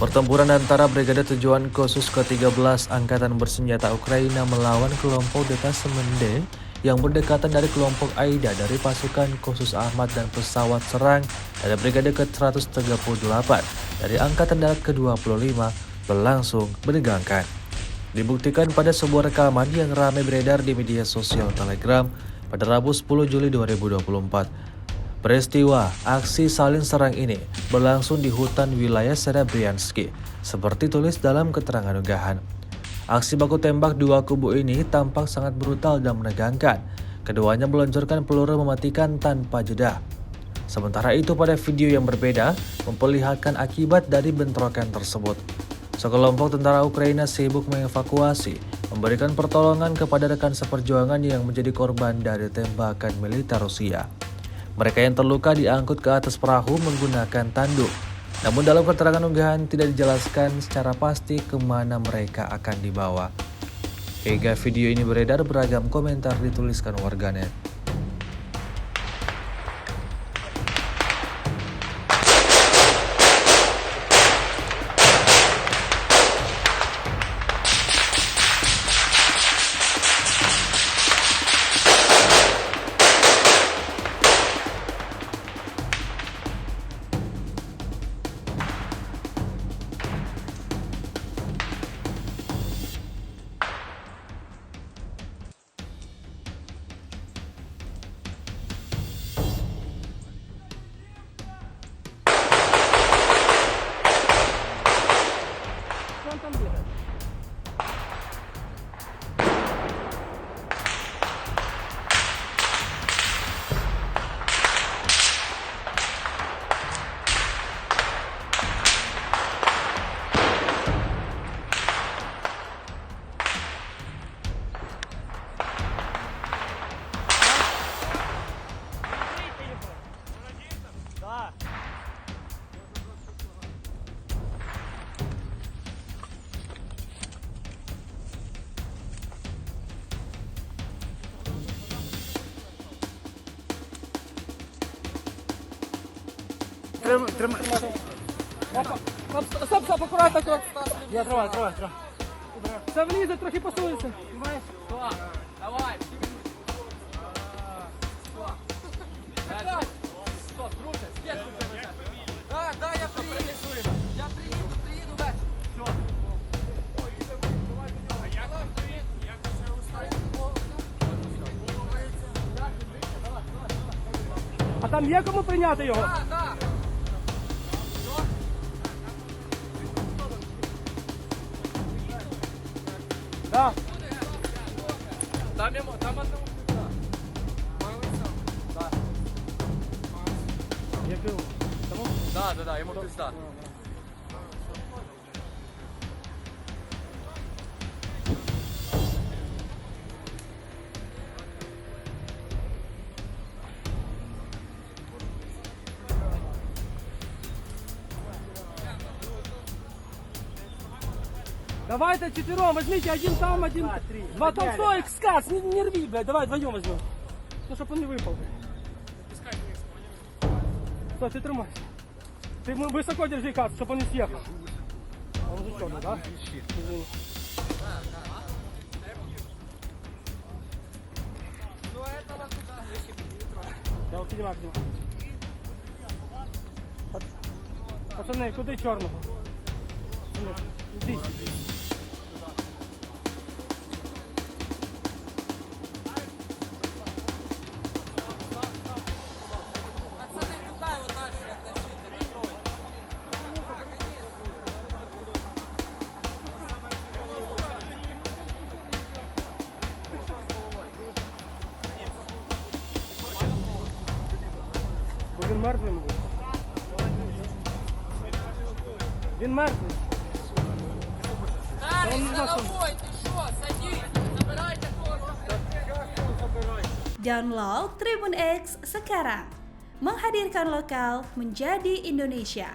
Pertempuran antara Brigade Tujuan Khusus ke-13 Angkatan Bersenjata Ukraina melawan kelompok detasemen D yang berdekatan dari kelompok AIDA dari pasukan khusus Ahmad dan pesawat serang dari Brigade ke-138 dari Angkatan Darat ke-25 berlangsung menegangkan. Dibuktikan pada sebuah rekaman yang ramai beredar di media sosial Telegram pada Rabu 10 Juli 2024. Peristiwa aksi saling serang ini berlangsung di hutan wilayah Serebriansky, seperti tulis dalam keterangan unggahan. Aksi baku tembak dua kubu ini tampak sangat brutal dan menegangkan. Keduanya meluncurkan peluru mematikan tanpa jeda. Sementara itu pada video yang berbeda memperlihatkan akibat dari bentrokan tersebut. Sekelompok tentara Ukraina sibuk mengevakuasi, memberikan pertolongan kepada rekan seperjuangan yang menjadi korban dari tembakan militer Rusia. Mereka yang terluka diangkut ke atas perahu menggunakan tanduk. Namun dalam keterangan unggahan tidak dijelaskan secara pasti kemana mereka akan dibawa. Hingga video ini beredar, beragam komentar dituliskan warganet. Тримай. Стоп, акуратно. Я тримай. Це влізе, трохи посунеться. Давай. Стоп, друже, спєт. Да, я приїду. Я приїду ввечері. А там є кому прийняти його? Так. Да. Там одному сюда. Да. Я пил. Да, ему пизда. Давайте четвером, возьмите, один там, один. Два там, стой, скац, не рви, блядь, давай вдвоем возьмем. Ну, чтобы он не выпал. Стой, ты тримай. Ты высоко держи кац, чтобы он не съехал. Он уже черный, да? Извини. Я вот поднимаю. Пацаны, куда черного? Иди. Він мертвий був. Він мертвий. Старый, с головой, ты что, садись, забирайте корпус. Download Tribun X sekarang, menghadirkan lokal menjadi Indonesia.